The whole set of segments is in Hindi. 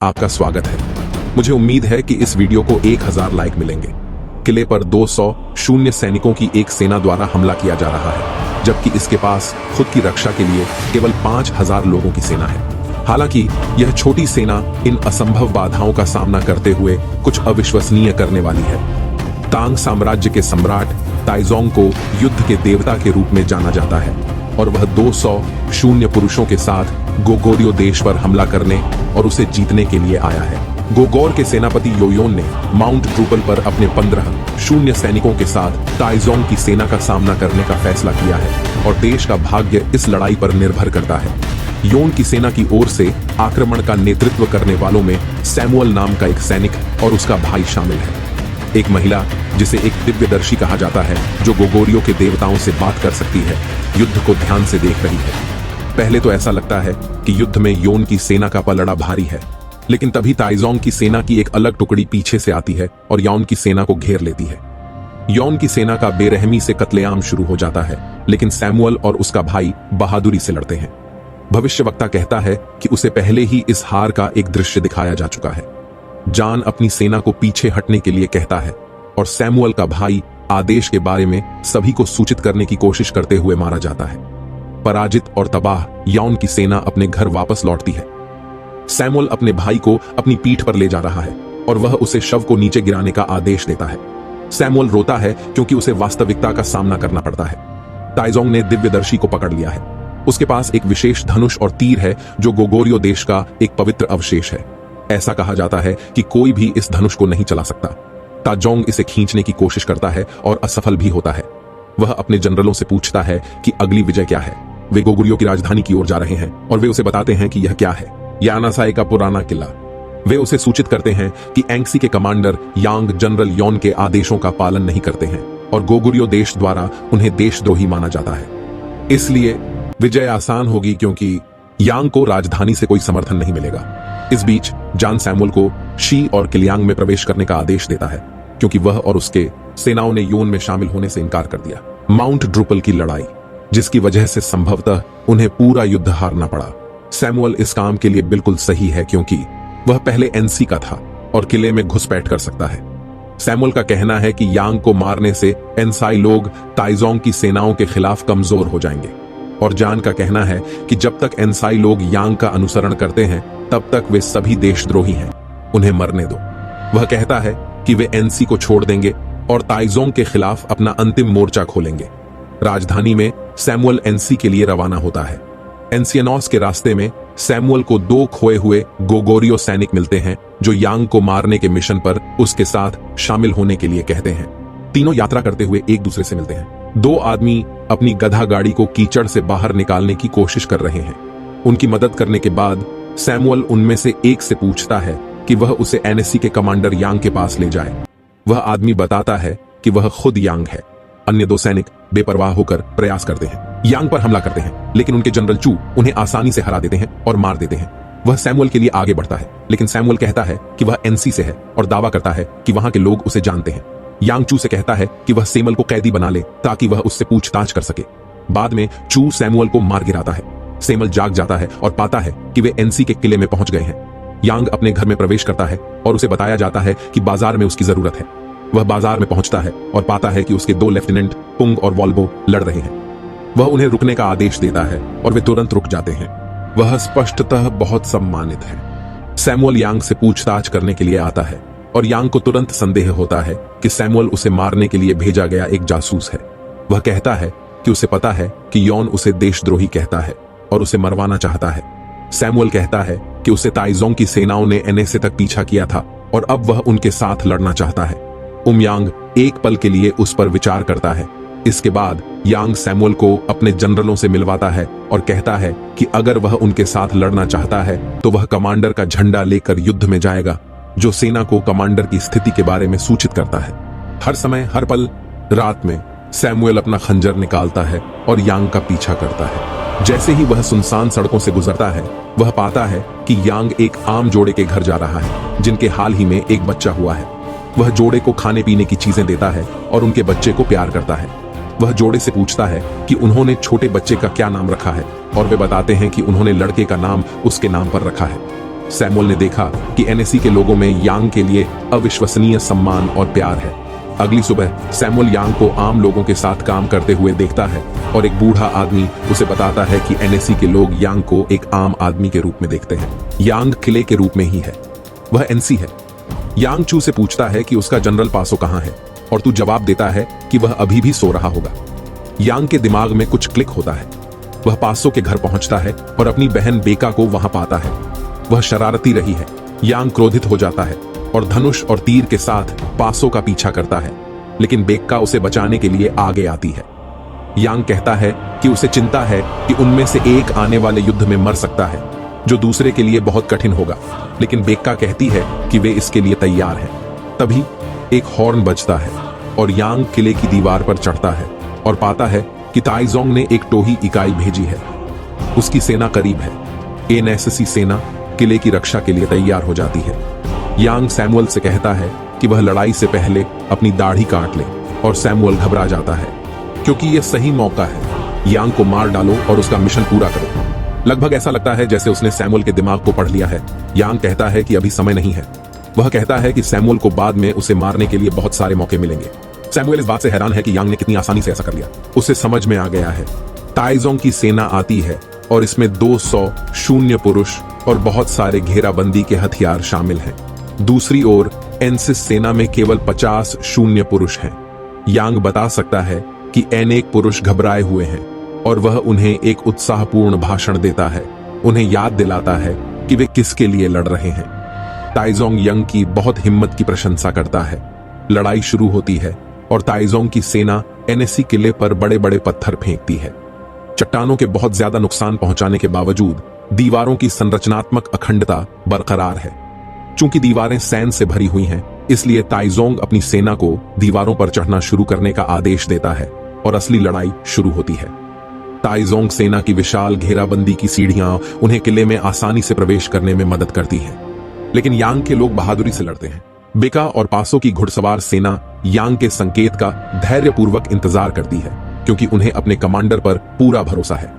आपका स्वागत है। मुझे उम्मीद है कि इस वीडियो को 1000 लाइक मिलेंगे। किले पर 200 शून्य सैनिकों की एक सेना द्वारा हमला किया जा रहा है, जबकि इसके पास खुद की रक्षा के लिए केवल 5000 लोगों की सेना है। हालांकि यह छोटी सेना इन असंभव बाधाओं का सामना करते हुए कुछ अविश्वसनीय करने वाली है। तांग साम्राज्य के सम्राट ताइजोंग को युद्ध के देवता के रूप में जाना जाता है और वह 200 शून्य पुरुषों के साथ गोगोरियो देश पर हमला करने और उसे जीतने के लिए आया है। गोगोर के सेनापति योयोन ने माउंट ड्रूपल पर अपने 15 शून्य सैनिकों के साथ ताइजोंग की सेना का सामना करने का फैसला किया है और देश का भाग्य इस लड़ाई पर निर्भर करता है। योन की सेना की ओर से आक्रमण का नेतृत्व करने वालों में सैमुअल नाम का एक सैनिक और उसका भाई शामिल है। एक महिला जिसे एक दिव्यदर्शी कहा जाता है, जो गोगोरियो के देवताओं से बात कर सकती है, युद्ध को ध्यान से देख रही है। पहले तो ऐसा लगता है कि युद्ध में योन की सेना का पलड़ा भारी है, लेकिन तभी ताइजोंग की सेना की एक अलग टुकड़ी पीछे से आती है और योन की सेना को घेर लेती है। योन की सेना का बेरहमी से कत्लेआम शुरू हो जाता है, लेकिन सैमुअल और उसका भाई बहादुरी से लड़ते हैं। भविष्यवक्ता कहता है कि उसे पहले ही इस हार का एक दृश्य दिखाया जा चुका है। जॉन अपनी सेना को पीछे हटने के लिए कहता है और सैमुअल का भाई आदेश के बारे में सभी को सूचित करने की कोशिश करते हुए मारा जाता है। पराजित और तबाह योन की सेना अपने घर वापस लौटती है। सैमुअल अपने भाई को अपनी पीठ पर ले जा रहा है और वह उसे शव को नीचे गिराने का आदेश देता है। सैमुअल रोता है क्योंकि उसे वास्तविकता का सामना करना पड़ता है। ताइजोंग ने दिव्यदर्शी को पकड़ लिया है। उसके पास एक विशेष धनुष और तीर है जो गोगोरियो देश का एक पवित्र अवशेष है। ऐसा कहा जाता है कि कोई भी इस धनुष को नहीं चला सकता। ताजोंग इसे खींचने की कोशिश करता है और असफल भी होता है। वह अपने जनरलों से पूछता है कि अगली विजय क्या है। वे गोगोरियो की राजधानी की ओर जा रहे हैं और वे उसे बताते हैं कि यह क्या है। यानासाई का पुराना किला। वे उसे सूचित करते हैं कि एंग्सी के कमांडर यांग जनरल योन के आदेशों का पालन नहीं करते हैं और गोगोरियो देश द्वारा उन्हें देशद्रोही माना जाता है। इसलिए विजय आसान होगी क्योंकि यांग को राजधानी से कोई समर्थन नहीं मिलेगा। इस बीच जॉन सैमुअल को शी और किलियांग में प्रवेश करने का आदेश देता है, क्योंकि वह और उसके सेनाओं ने योन में शामिल होने से इनकार कर दिया। माउंट ड्रूपल की लड़ाई, जिसकी वजह से संभवतः उन्हें पूरा युद्ध हारना पड़ा। सैमुअल इस काम के लिए बिल्कुल सही है क्योंकि वह पहले एनसी का था और किले में घुसपैठ कर सकता है। सैमुअल का कहना है कि यांग को मारने से एनसाई लोग ताइजोंग की सेनाओं के खिलाफ कमजोर हो जाएंगे, और जॉन का कहना है कि जब तक एनसाई लोग यांग का अनुसरण करते हैं तब तक वे सभी देशद्रोही हैं, उन्हें मरने दो। वह कहता है कि वे एनसी को छोड़ देंगे और ताइजोंग के खिलाफ अपना अंतिम मोर्चा खोलेंगे। राजधानी में सैमुअल एनसी के लिए रवाना होता है। एनसियनोस के रास्ते में सैमुअल को 2 खोए हुए गोगोरियो सैनिक मिलते हैं जो यांग को मारने के मिशन पर उसके साथ शामिल होने के लिए कहते हैं। तीनों यात्रा करते हुए एक दूसरे से मिलते हैं। 2 आदमी अपनी गधा गाड़ी को कीचड़ से बाहर निकालने की कोशिश कर रहे हैं। उनकी मदद करने के बाद सैमुअल उनमें से एक से पूछता है कि वह उसे एनएससी के कमांडर यांग के पास ले जाए। वह आदमी बताता है कि वह खुद यांग है। अन्य 2 सैनिक बेपरवाह होकर प्रयास करते हैं, यांग पर हमला करते हैं, लेकिन उनके जनरल चू उन्हें आसानी से हरा देते हैं और मार देते हैं। वह सैमुअल के लिए आगे बढ़ता है, लेकिन सैमुअल कहता है कि वह एनसी से है और दावा करता है कि वहां के लोग उसे जानते हैं। यांग चू से कहता है कि वह सैमुअल को कैदी बना ले ताकि वह उससे पूछताछ कर सके। बाद में चू सैमुअल को मार गिराता है। सैमुअल जाग जाता है और पाता है कि वे एनसी के किले में पहुंच गए हैं। यांग अपने घर में प्रवेश करता है और उसे बताया जाता है कि बाजार में उसकी जरूरत है। वह बाजार में पहुंचता है और पाता है कि उसके 2 लेफ्टिनेंट पुंग और वॉल्बो लड़ रहे हैं। वह उन्हें रुकने का आदेश देता है और वे तुरंत रुक जाते हैं। वह स्पष्टतः बहुत सम्मानित है। सैमुअल यांग से पूछताछ करने के लिए आता है और यांग को तुरंत संदेह होता है कि सैमुअल उसे मारने के लिए भेजा गया एक जासूस है। वह कहता है कि उसे पता है कि योन उसे देशद्रोही कहता है और उसे मरवाना चाहता है। सैमुअल कहता है कि उसे ताइजोंग की सेनाओं ने एनएसए तक पीछा किया था और अब वह उनके साथ लड़ना चाहता है। यांग एक पल के लिए उस पर विचार करता है। इसके बाद यांग सैमुअल को अपने जनरलों से मिलवाता है और कहता है कि अगर वह उनके साथ लड़ना चाहता है तो वह कमांडर का झंडा लेकर युद्ध में जाएगा, जो सेना को कमांडर की स्थिति के बारे में सूचित करता है। हर समय, हर पल, रात में सैमुअल अपना खंजर निकालता है और यांग का पीछा करता है। जैसे ही वह सुनसान सड़कों से गुजरता है, वह पाता है कि यांग एक आम जोड़े के घर जा रहा है, जिनके हाल ही में एक बच्चा हुआ है। वह जोड़े को खाने पीने की चीजें देता है और उनके बच्चे को प्यार करता है। वह जोड़े से पूछता है कि उन्होंने छोटे बच्चे का क्या नाम रखा है और वे बताते हैं कि उन्होंने लड़के का नाम उसके नाम पर रखा है। सैमुअल ने देखा कि एनएससी के लोगों में यांग के लिए अविश्वसनीय सम्मान और प्यार है। अगली सुबह सैमुअल यांग को आम लोगों के साथ काम करते हुए देखता है और एक बूढ़ा आदमी उसे बताता है कि एनएससी के लोग यांग को एक आम आदमी के रूप में देखते हैं। यांग किले के रूप में ही है, वह एनसी है। यांग चू से पूछता है कि उसका जनरल पासो कहां है और तू जवाब देता है कि वह अभी भी सो रहा होगा। यांग के दिमाग में कुछ क्लिक होता है। वह पासो के घर पहुंचता है और अपनी बहन बेका को वहां पाता है। वह शरारती रही है। यांग क्रोधित हो जाता है और धनुष और तीर के साथ पासो का पीछा करता है, लेकिन बेका उसे बचाने के लिए आगे आती है। यांग कहता है कि उसे चिंता है कि उनमें से एक आने वाले युद्ध में मर सकता है, जो दूसरे के लिए बहुत कठिन होगा, लेकिन बेका कहती है कि वे इसके लिए तैयार हैं। तभी एक हॉर्न बजता है और यांग किले की दीवार पर चढ़ता है और पाता है कि ताइजोंग ने एक टोही इकाई भेजी है। उसकी सेना करीब है। एनएससी सेना किले की रक्षा के लिए तैयार हो जाती है। यांग सैमुअल से कहता है कि वह लड़ाई से पहले अपनी दाढ़ी काट ले और सैमुअल घबरा जाता है क्योंकि यह सही मौका है। यांग को मार डालो और उसका मिशन पूरा करो। लगभग ऐसा लगता है जैसे उसने सैमुअल के दिमाग को पढ़ लिया है। यांग कहता है कि अभी समय नहीं है। वह कहता है कि सैमुअल को बाद में उसे मारने के लिए बहुत सारे मौके मिलेंगे। सैमुअल इस बात से हैरान है कि यांग ने कितनी आसानी से ऐसा कर लिया। उसे समझ में आ गया है। ताइजोंग की सेना आती है और इसमें 200 शून्य पुरुष और बहुत सारे घेराबंदी के हथियार शामिल हैं। दूसरी ओर एनसिस सेना में केवल 50 शून्य पुरुष हैं। यांग बता सकता है कि अनेक पुरुष घबराए हुए हैं और वह उन्हें एक उत्साहपूर्ण भाषण देता है, उन्हें याद दिलाता है कि वे किसके लिए लड़ रहे हैं। ताइजोंग यांग की बहुत हिम्मत की प्रशंसा करता है। लड़ाई शुरू होती है और ताइजोंग की सेना एनएससी किले पर बड़े बड़े पत्थर फेंकती है। चट्टानों के बहुत ज्यादा नुकसान पहुंचाने के बावजूद दीवारों की संरचनात्मक अखंडता बरकरार है। चूंकि दीवारें सैन से भरी हुई हैं, इसलिए ताइजोंग अपनी सेना को दीवारों पर चढ़ना शुरू करने का आदेश देता है और असली लड़ाई शुरू होती है। ताइजोंग सेना की विशाल घेराबंदी की सीढ़ियां उन्हें किले में आसानी से प्रवेश करने में मदद करती हैं, लेकिन यांग के लोग बहादुरी से लड़ते हैं। बेका और पासो की घुड़सवार सेना यांग के संकेत का धैर्यपूर्वक इंतजार करती है, क्योंकि उन्हें अपने कमांडर पर पूरा भरोसा है।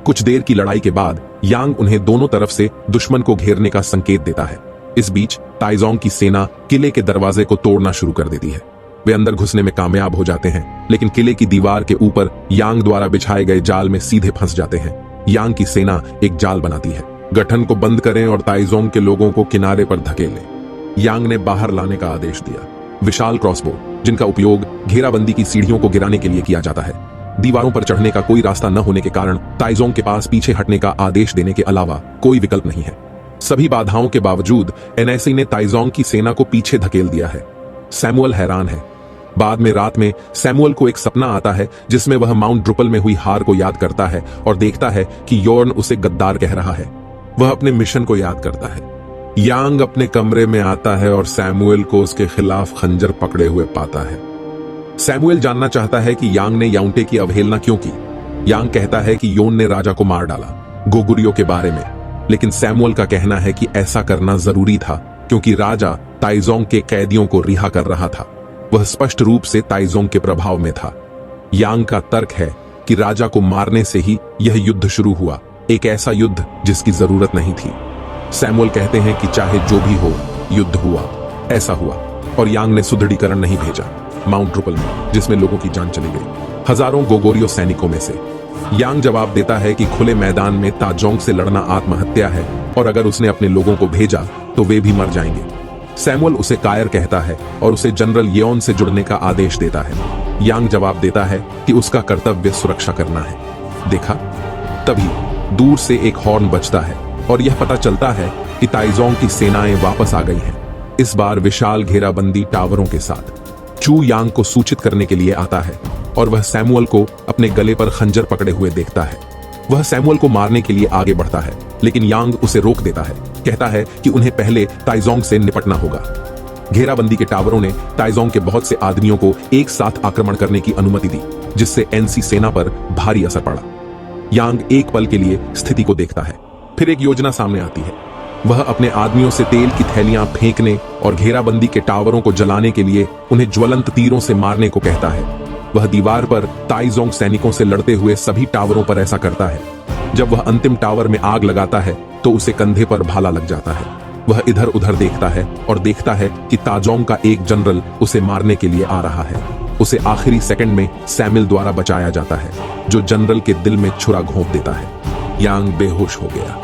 कुछ देर की लड़ाई के बाद यांग उन्हें दोनों तरफ से दुश्मन को घेरने का संकेत देता है। इस बीच ताइजोंग की सेना किले के दरवाजे को तोड़ना शुरू कर देती है। वे अंदर घुसने में कामयाब हो जाते हैं, लेकिन किले की दीवार के ऊपर यांग द्वारा बिछाए गए जाल में सीधे फंस जाते हैं। यांग की सेना एक जाल बनाती है। गठन को बंद करें और ताइजोंग के लोगों को किनारे पर धकेलें। यांग ने बाहर लाने का आदेश दिया। विशाल क्रॉसबो, जिनका उपयोग घेराबंदी की सीढ़ियों को गिराने के लिए किया जाता है। दीवारों पर चढ़ने का कोई रास्ता न होने के कारण ताइजोंग के पास पीछे हटने का आदेश देने के अलावा कोई विकल्प नहीं है। सभी बाधाओं के बावजूद एनएससी ने ताइजोंग की सेना को पीछे धकेल दिया है। सैमुअल हैरान है। बाद में रात में सैमुअल को एक सपना आता है जिसमें वह माउंट ड्रुपल में हुई हार को याद करता है और देखता है कि योर्न उसे गद्दार कह रहा है। वह अपने मिशन को याद करता है। यांग अपने कमरे में आता है और सैमुअल को उसके खिलाफ खंजर पकड़े हुए पाता है। सैमुअल जानना चाहता है कि यांग ने याउंटे की अवहेलना क्यों की। यांग कहता है कि योन ने राजा को मार डाला, गोगुरियो के बारे में, लेकिन सैमुअल का कहना है कि ऐसा करना जरूरी था क्योंकि राजा ताइजोंग के कैदियों को रिहा कर रहा था। वह स्पष्ट रूप से ताइजोंग के प्रभाव में था। यांग का तर्क है कि राजा को मारने से ही यह युद्ध शुरू हुआ, एक ऐसा युद्ध जिसकी जरूरत नहीं थी। सैमुअल कहते हैं कि चाहे जो भी हो, युद्ध हुआ, ऐसा हुआ, और यांग ने सुदृढ़ीकरण नहीं भेजा माउंट ड्रुपल में, जिसमें लोगों की जान चली गई, हजारों गोगोरियो सैनिकों में से। यांग जवाब देता है कि खुले मैदान में ताजोंग से लड़ना आत्महत्या है और अगर उसने अपने लोगों को भेजा तो वे भी मर जाएंगे। सैमुअल उसे कायर कहता है और उसे जनरल येओन से जुड़ने का आदेश देता है। यांग जवाब देता है कि उसका कर्तव्य सुरक्षा करना है। देखा, तभी दूर से एक हॉर्न बजता है और यह पता चलता है कि ताइजोंग की सेनाएं वापस आ गई हैं, इस बार विशाल घेराबंदी टावरों के साथ। चू यांग को सूचित करने के लिए आता है और वह सैमुअल को अपने गले पर खंजर पकड़े हुए देखता है। वह सैमुअल को मारने के लिए आगे बढ़ता है, लेकिन यांग उसे रोक देता है, कहता है कि उन्हें पहले ताइजोंग से निपटना होगा। घेराबंदी के टावरों ने ताइजोंग के बहुत से आदमियों को एक साथ आक्रमण करने की अनुमति दी, जिससे एनसी सेना पर भारी असर पड़ा। यांग एक पल के लिए स्थिति को देखता है, फिर एक योजना सामने आती है। वह अपने आदमियों से तेल की थैलियां फेंकने और घेराबंदी के टावरों को जलाने के लिए उन्हें ज्वलंत तीरों से मारने को कहता है। वह दीवार पर ताइजोंग सैनिकों से लड़ते हुए सभी टावरों पर ऐसा करता है। जब वह अंतिम टावर में आग लगाता है तो उसे कंधे पर भाला लग जाता है। वह इधर उधर देखता है और देखता है कि ताजोंग का एक जनरल उसे मारने के लिए आ रहा है। उसे आखिरी सेकंड में सैमुअल द्वारा बचाया जाता है, जो जनरल के दिल में छुरा घोंप देता है। यांग बेहोश हो गया।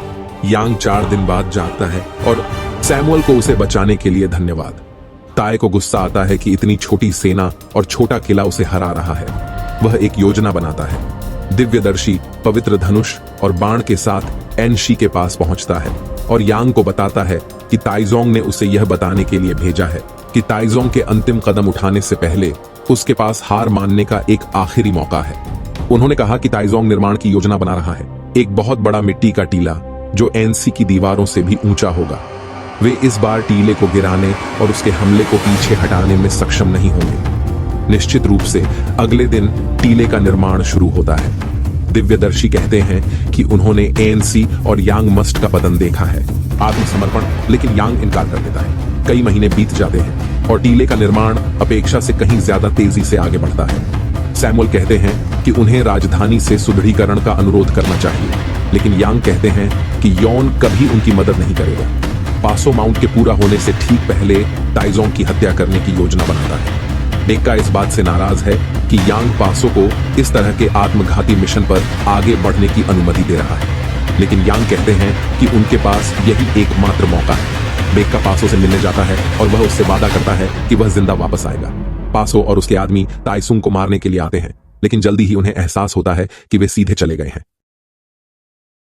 यांग 4 दिन बाद जागता है और सैमुअल को उसे बचाने के लिए धन्यवाद। ताए को गुस्सा आता है कि इतनी छोटी सेना और छोटा किला उसे हरा रहा है। वह एक योजना बनाता है। दिव्यदर्शी पवित्र धनुष और बाण के साथ एनशी के पास पहुंचता है और यांग को बताता है कि ताइजोंग ने उसे यह बताने के लिए भेजा है कि ताइजोंग के अंतिम कदम उठाने से पहले उसके पास हार मानने का एक आखिरी मौका है। उन्होंने कहा कि ताइजोंग निर्माण की योजना बना रहा है, एक बहुत बड़ा मिट्टी का टीला जो एनसी की दीवारों से भी ऊंचा होगा। वे इस बार टीले को गिराने और उसके हमले को पीछे हटाने में सक्षम नहीं होंगे। निश्चित रूप से अगले दिन टीले का निर्माण शुरू होता है। दिव्यदर्शी कहते हैं कि उन्होंने एएनसी और यांग मस्ट का पतन देखा है। आत्मसमर्पण, लेकिन यांग इनकार कर देता है। कई महीने बीत जाते हैं और टीले का निर्माण अपेक्षा से कहीं ज्यादा तेजी से आगे बढ़ता है। सैमुअल कहते हैं कि उन्हें राजधानी से सुदृढ़ीकरण का अनुरोध करना चाहिए, लेकिन यांग कहते हैं कि यौन कभी उनकी मदद नहीं करेगा। पासो माउंट के पूरा होने से ठीक पहले ताइजोंग की हत्या करने की योजना बनाता है। डेक्का इस बात से नाराज है कि यांग पासो को इस तरह के आत्मघाती मिशन पर आगे बढ़ने की अनुमति दे रहा है, लेकिन यांग कहते हैं कि उनके पास यही एकमात्र मौका है। डेक्का पासो से मिलने जाता है और वह उससे वादा करता है कि वह जिंदा वापस आएगा। पासो और उसके आदमी ताइसुंग को मारने के लिए आते हैं, लेकिन जल्दी ही उन्हें एहसास होता है कि वे सीधे चले गए हैं।